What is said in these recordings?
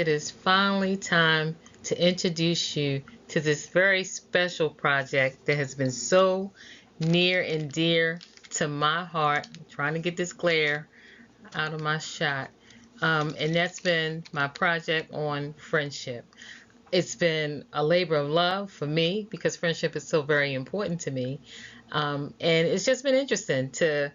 it is finally time to introduce you to this very special project that has been so near and dear to my heart. I'm trying to get this glare out of my shot. And that's been my project on friendship. It's been a labor of love for me because friendship is so very important to me. And it's just been interesting to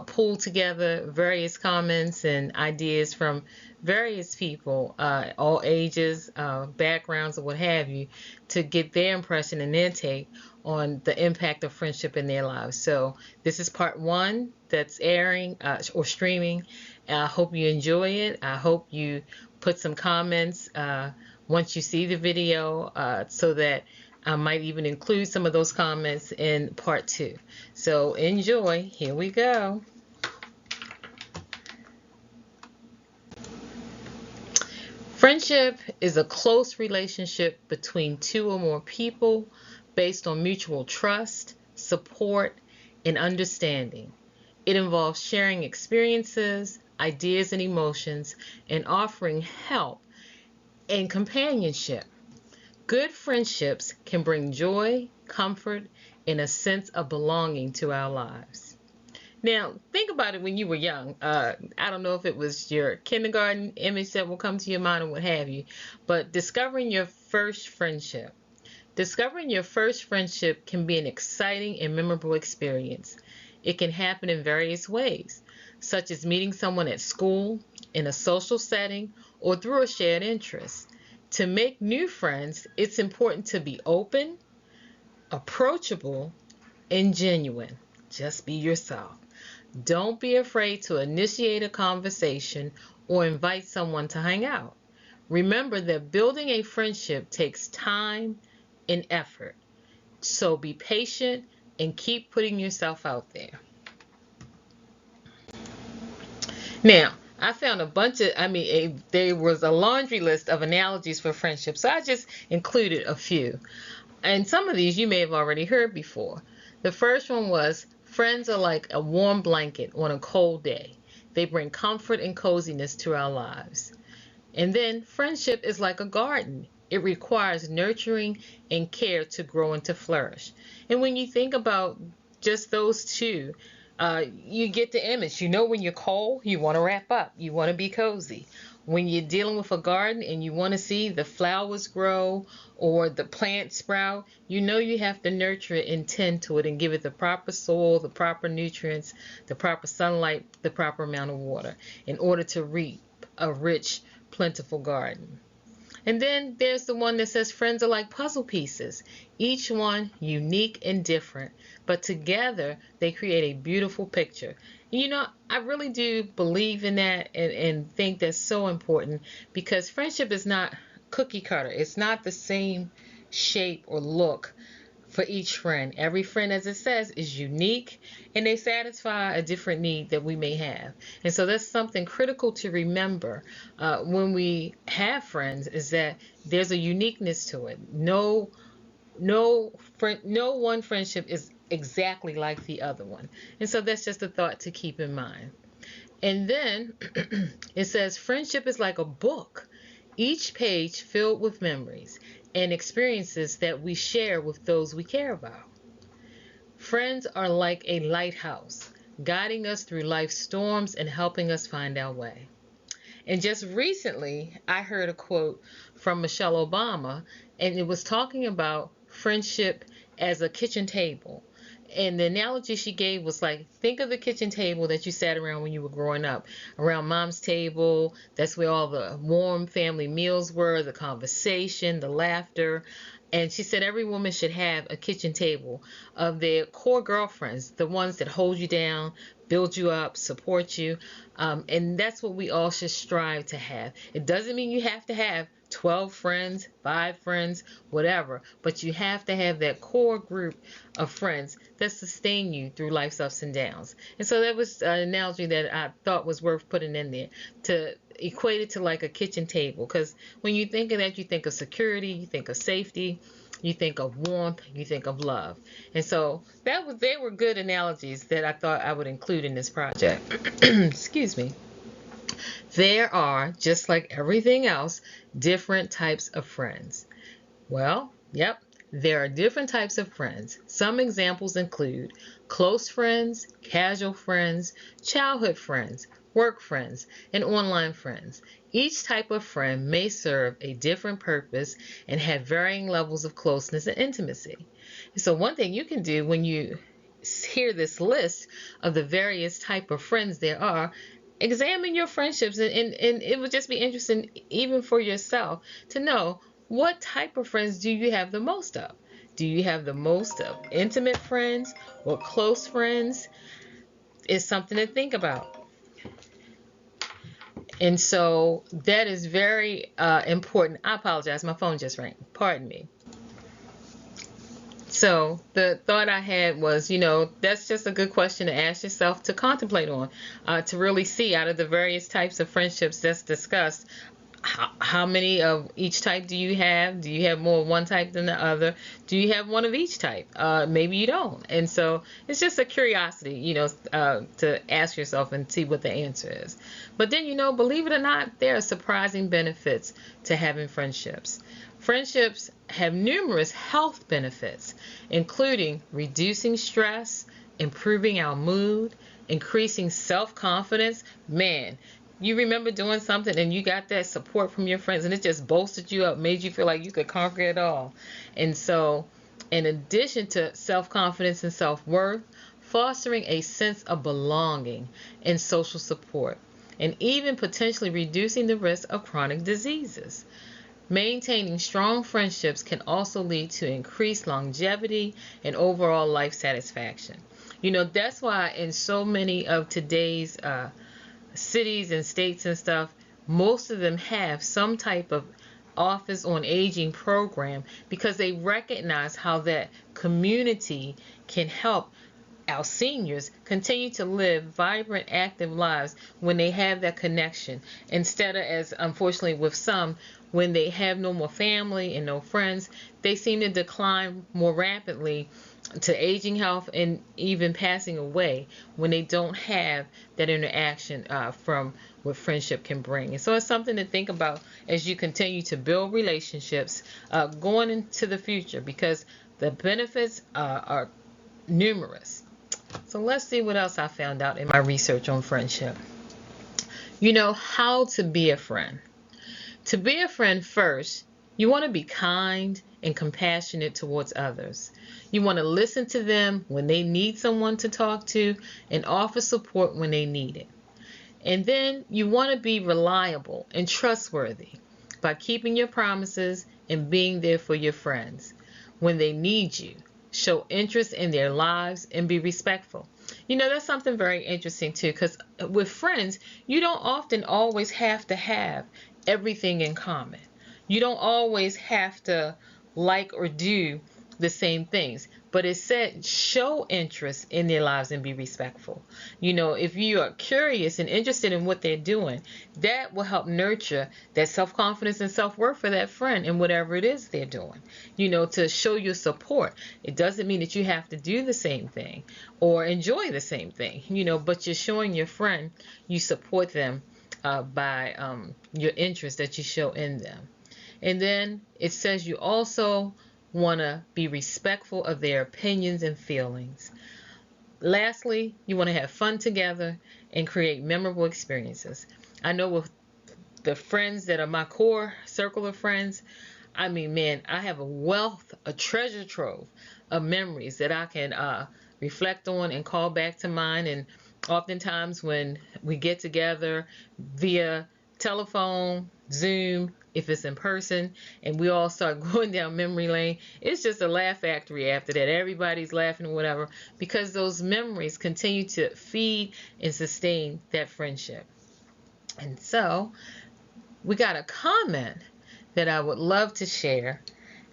pull together various comments and ideas from various people, all ages, backgrounds, or what have you, to get their impression and their take on the impact of friendship in their lives. So this is part one that's airing or streaming. I hope you enjoy it. I hope you put some comments once you see the video so that I might even include some of those comments in part two. So enjoy. Here we go. Friendship is a close relationship between two or more people based on mutual trust, support, and understanding. It involves sharing experiences, ideas, and emotions, and offering help and companionship. Good friendships can bring joy, comfort, and a sense of belonging to our lives. Now, think about it when you were young. I don't know if it was your kindergarten image that will come to your mind or what have you, but discovering your first friendship. Discovering your first friendship can be an exciting and memorable experience. It can happen in various ways, such as meeting someone at school, in a social setting, or through a shared interest. To make new friends, it's important to be open, approachable, and genuine. Just be yourself. Don't be afraid to initiate a conversation or invite someone to hang out. Remember that building a friendship takes time and effort. So be patient and keep putting yourself out there. Now, I found a bunch of, there was a laundry list of analogies for friendship, so I just included a few. And some of these you may have already heard before. The first one was, friends are like a warm blanket on a cold day. They bring comfort and coziness to our lives. And then, friendship is like a garden. It requires nurturing and care to grow and to flourish. And when you think about just those two, you get the image. You know, when you're cold, you want to wrap up. You want to be cozy. When you're dealing with a garden and you want to see the flowers grow or the plants sprout, you know you have to nurture it and tend to it and give it the proper soil, the proper nutrients, the proper sunlight, the proper amount of water in order to reap a rich, plentiful garden. And then there's the one that says friends are like puzzle pieces, each one unique and different, but together they create a beautiful picture. You know, I really do believe in that and think that's so important because friendship is not cookie cutter. It's not the same shape or look for each friend. Every friend, as it says, is unique and they satisfy a different need that we may have. And so that's something critical to remember when we have friends, is that there's a uniqueness to it. No one friendship is exactly like the other one. And so that's just a thought to keep in mind. And then it says friendship is like a book, each page filled with memories and experiences that we share with those we care about. Friends are like a lighthouse, guiding us through life's storms and helping us find our way. And just recently, I heard a quote from Michelle Obama, and it was talking about friendship as a kitchen table. And the analogy she gave was like, think of the kitchen table that you sat around when you were growing up. Around mom's table, that's where all the warm family meals were, the conversation, the laughter. And she said every woman should have a kitchen table of their core girlfriends, the ones that hold you down, build you up, support you. And that's what we all should strive to have. It doesn't mean you have to have 12 friends, 5 friends, whatever, but you have to have that core group of friends that sustain you through life's ups and downs. And so that was an analogy that I thought was worth putting in there, to equate it to like a kitchen table, because when you think of that, you think of security, you think of safety, you think of warmth, you think of love. And so they were good analogies that I thought I would include in this project. Excuse me. There are, just like everything else, different types of friends. Well, yep, there are different types of friends. Some examples include close friends, casual friends, childhood friends, work friends, and online friends. Each type of friend may serve a different purpose and have varying levels of closeness and intimacy. So one thing you can do when you hear this list of the various type of friends there are, examine your friendships, and it would just be interesting even for yourself to know, what type of friends do you have the most of? Do you have the most of intimate friends or close friends? It's something to think about. And so that is very important. I apologize, my phone just rang. Pardon me. So the thought I had was, that's just a good question to ask yourself to contemplate on, to really see out of the various types of friendships that's discussed, how many of each type do you have? Do you have more of one type than the other? Do you have one of each type? Maybe you don't. And so it's just a curiosity, to ask yourself and see what the answer is. But then, believe it or not, there are surprising benefits to having friendships. Friendships have numerous health benefits, including reducing stress, improving our mood, increasing self-confidence. Man, you remember doing something and you got that support from your friends and it just bolstered you up, made you feel like you could conquer it all. And so, in addition to self-confidence and self-worth, fostering a sense of belonging and social support, and even potentially reducing the risk of chronic diseases. Maintaining strong friendships can also lead to increased longevity and overall life satisfaction. That's why in so many of today's cities and states and stuff, most of them have some type of office on aging program, because they recognize how that community can help our seniors continue to live vibrant, active lives when they have that connection, instead of, as unfortunately with some, when they have no more family and no friends, they seem to decline more rapidly to aging health and even passing away when they don't have that interaction from what friendship can bring. And so it's something to think about as you continue to build relationships going into the future, because the benefits are numerous. So let's see what else I found out in my research on friendship. How to be a friend. To be a friend, first, you want to be kind and compassionate towards others. You want to listen to them when they need someone to talk to and offer support when they need it. And then you want to be reliable and trustworthy by keeping your promises and being there for your friends when they need you. Show interest in their lives and be respectful. That's something very interesting too, because with friends, you don't often always have to have everything in common. You don't always have to like or do the same things, but it said show interest in their lives and be respectful. If you are curious and interested in what they're doing, that will help nurture that self-confidence and self-worth for that friend in whatever it is they're doing. To show your support. It doesn't mean that you have to do the same thing or enjoy the same thing, but you're showing your friend you support them by your interest that you show in them. And then it says you also want to be respectful of their opinions and feelings. Lastly, you want to have fun together and create memorable experiences. I know with the friends that are my core circle of friends, I mean, man, I have a treasure trove of memories that I can reflect on and call back to mind. And oftentimes when we get together via telephone, Zoom, if it's in person, and we all start going down memory lane, it's just a laugh factory after that. Everybody's laughing or whatever, because those memories continue to feed and sustain that friendship. And so we got a comment that I would love to share.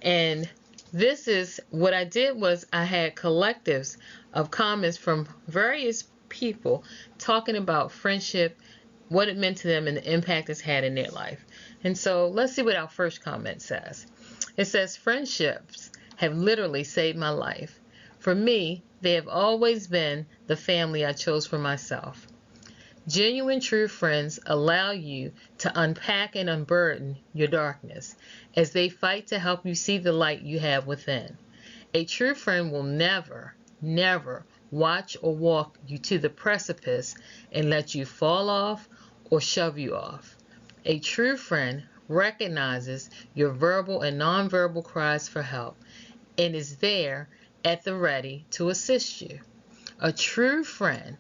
And this is what I did was I had collectives of comments from various people talking about friendship, what it meant to them, and the impact it's had in their life. And so let's see what our first comment says. It says, friendships have literally saved my life. For me, they have always been the family I chose for myself. Genuine true friends allow you to unpack and unburden your darkness as they fight to help you see the light you have within. A true friend will never, never watch or walk you to the precipice and let you fall off or shove you off. A true friend recognizes your verbal and nonverbal cries for help and is there at the ready to assist you. A true friend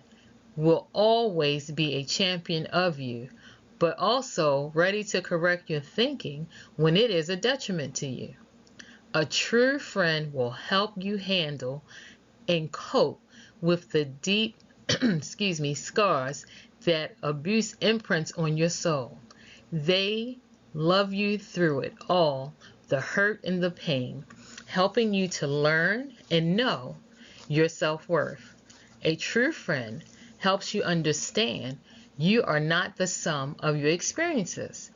will always be a champion of you, but also ready to correct your thinking when it is a detriment to you. A true friend will help you handle and cope with the deep scars that abuse imprints on your soul. They love you through it all, the hurt and the pain, helping you to learn and know your self-worth. A true friend helps you understand you are not the sum of your experiences,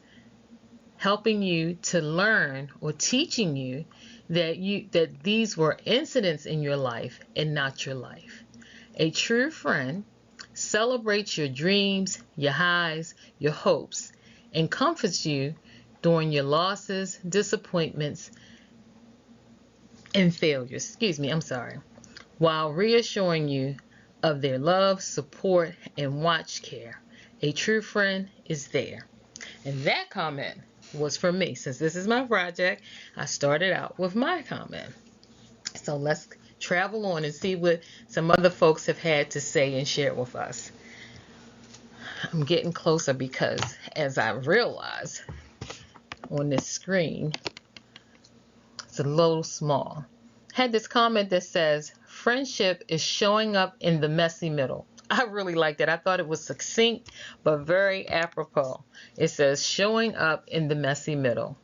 helping you to learn or teaching you that these were incidents in your life and not your life. A true friend celebrates your dreams, your highs, your hopes, and comforts you during your losses, disappointments, and failures. While reassuring you of their love, support, and watch care. A true friend is there. And that comment was from me. Since this is my project, I started out with my comment. So let's travel on and see what some other folks have had to say and share with us. I'm getting closer because as I realize on this screen, it's a little small. I had this comment that says, friendship is showing up in the messy middle. I really liked it. I thought it was succinct, but very apropos. It says, showing up in the messy middle.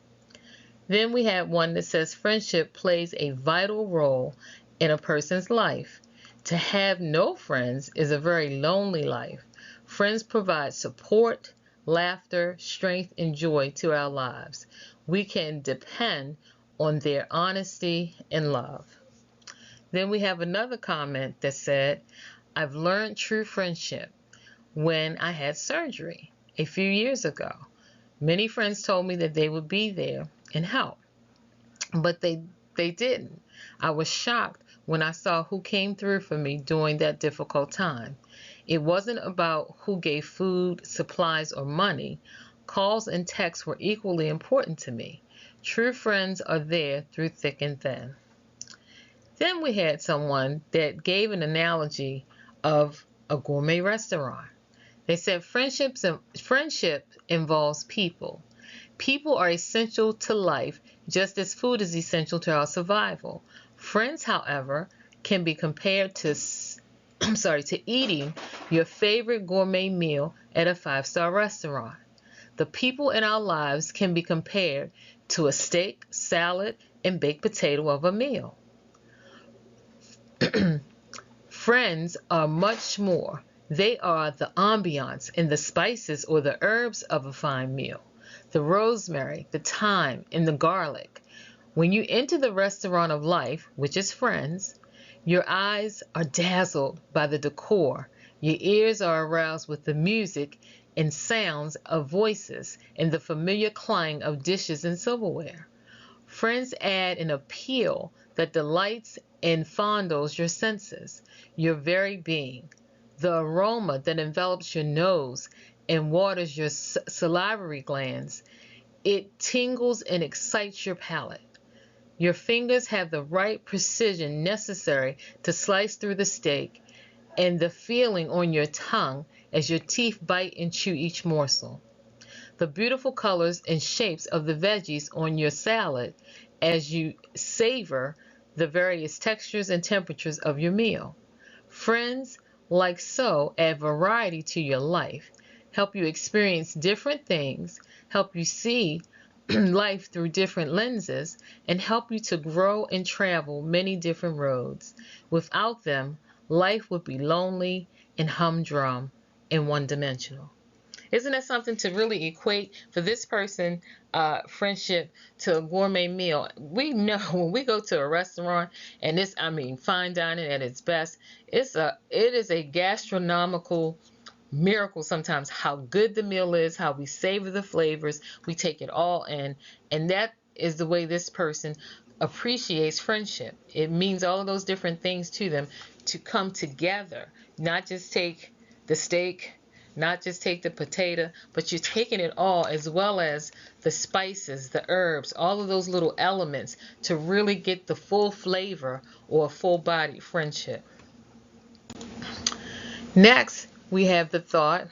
Then we had one that says, friendship plays a vital role in a person's life. To have no friends is a very lonely life. Friends provide support, laughter, strength, and joy to our lives. We can depend on their honesty and love. Then we have another comment that said, I've learned true friendship when I had surgery a few years ago. Many friends told me that they would be there and help, but they didn't. I was shocked when I saw who came through for me during that difficult time. It wasn't about who gave food, supplies, or money. Calls and texts were equally important to me. True friends are there through thick and thin. Then we had someone that gave an analogy of a gourmet restaurant. They said friendship involves people. People are essential to life just as food is essential to our survival. Friends, however, can be compared to eating your favorite gourmet meal at a 5-star restaurant. The people in our lives can be compared to a steak, salad, and baked potato of a meal. Friends are much more. They are the ambiance and the spices or the herbs of a fine meal. The rosemary, the thyme, and the garlic. When you enter the restaurant of life, which is friends, your eyes are dazzled by the decor. Your ears are aroused with the music and sounds of voices and the familiar clang of dishes and silverware. Friends add an appeal that delights and fondles your senses, your very being. The aroma that envelops your nose and waters your salivary glands. It tingles and excites your palate. Your fingers have the right precision necessary to slice through the steak, and the feeling on your tongue as your teeth bite and chew each morsel. The beautiful colors and shapes of the veggies on your salad as you savor the various textures and temperatures of your meal. Friends, like so, add variety to your life, help you experience different things, help you see life through different lenses, and help you to grow and travel many different roads. Without them, life would be lonely and humdrum and one-dimensional. Isn't that something to really equate for this person, friendship to a gourmet meal? We know when we go to a restaurant, and fine dining at its best, it is a gastronomical miracle sometimes how good the meal is, how we savor the flavors, we take it all in, and that is the way this person appreciates friendship. It means all of those different things to them to come together, not just take the steak, not just take the potato, but you're taking it all, as well as the spices, the herbs, all of those little elements to really get the full flavor or full-bodied friendship. Next, we have the thought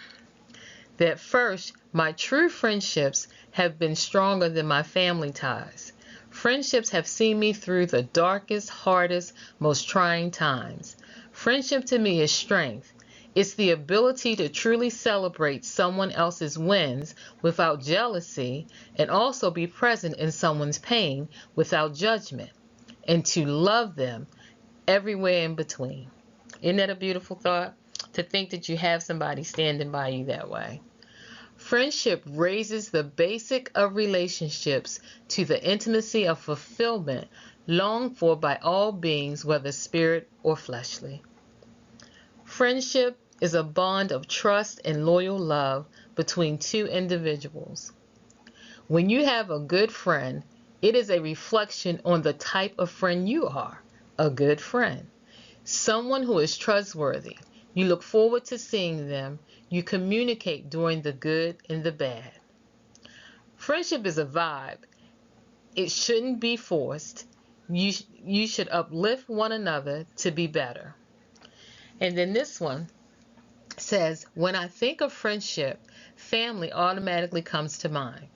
that first, my true friendships have been stronger than my family ties. Friendships have seen me through the darkest, hardest, most trying times. Friendship to me is strength. It's the ability to truly celebrate someone else's wins without jealousy, and also be present in someone's pain without judgment, and to love them everywhere in between. Isn't that a beautiful thought? To think that you have somebody standing by you that way. Friendship raises the basic of relationships to the intimacy of fulfillment longed for by all beings, whether spirit or fleshly. Friendship is a bond of trust and loyal love between two individuals. When you have a good friend, it is a reflection on the type of friend you are, a good friend. Someone who is trustworthy. You look forward to seeing them. You communicate during the good and the bad. Friendship is a vibe. It shouldn't be forced. You should uplift one another to be better. And then this one says, when I think of friendship, family automatically comes to mind.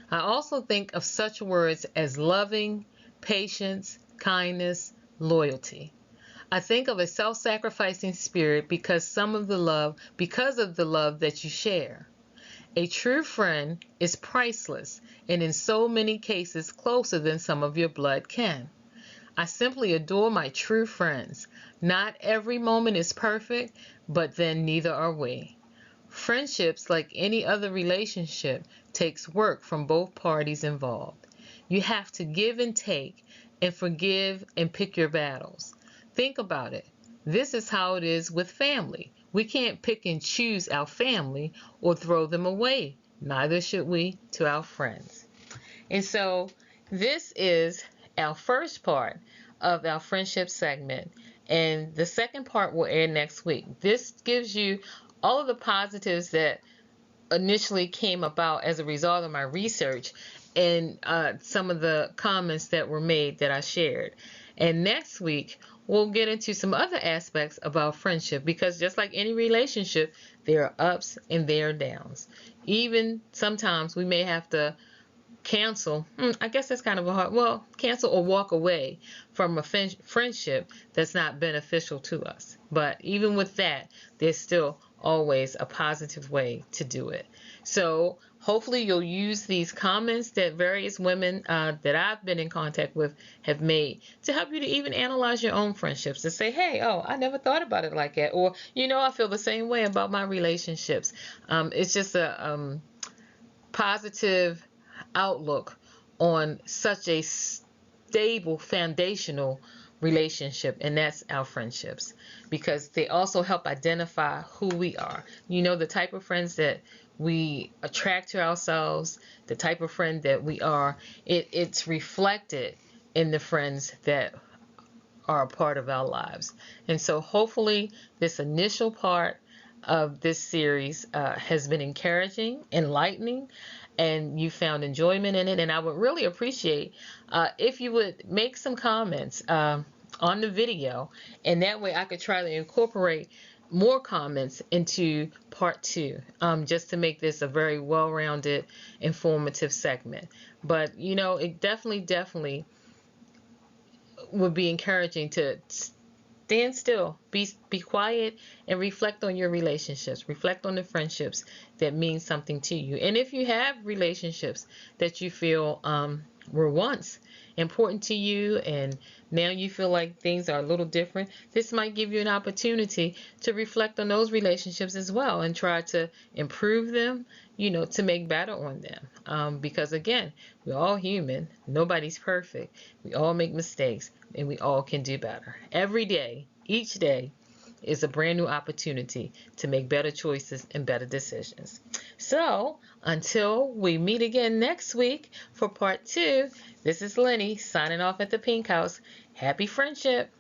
I also think of such words as loving, patience, kindness, loyalty. I think of a self-sacrificing spirit because of the love that you share. A true friend is priceless, and in so many cases closer than some of your blood can. I simply adore my true friends. Not every moment is perfect, but then neither are we. Friendships, like any other relationship, takes work from both parties involved. You have to give and take, and forgive and pick your battles. Think about it. This is how it is with family. We can't pick and choose our family or throw them away. Neither should we to our friends. And so this is our first part of our friendship segment. And the second part will air next week. This gives you all of the positives that initially came about as a result of my research and some of the comments that were made that I shared. And next week, we'll get into some other aspects about friendship, because just like any relationship, there are ups and there are downs. Even sometimes we may have to cancel, I guess that's kind of a hard, cancel or walk away from a friendship that's not beneficial to us. But even with that, there's still always a positive way to do it. So hopefully you'll use these comments that various women that I've been in contact with have made to help you to even analyze your own friendships, to say, hey, I never thought about it like that, or I feel the same way about my relationships. It's just a positive outlook on such a stable foundational relationship, and that's our friendships, because they also help identify who we are. The type of friends that we attract to ourselves, the type of friend that we are, it's reflected in the friends that are a part of our lives. And so hopefully this initial part of this series has been encouraging, enlightening, and you found enjoyment in it. And I would really appreciate if you would make some comments on the video, and that way I could try to incorporate more comments into part 2, just to make this a very well-rounded, informative segment. But it definitely would be encouraging to stand still, be quiet, and reflect on your relationships. Reflect on the friendships that mean something to you. And if you have relationships that you feel were once important to you and now you feel like things are a little different, this might give you an opportunity to reflect on those relationships as well and try to improve them, to make better on them. Because again, we're all human. Nobody's perfect. We all make mistakes, and we all can do better. Every day, each day, is a brand new opportunity to make better choices and better decisions. So until we meet again next week for part 2, this is Lynie signing off at the Pinkhouse. Happy friendship.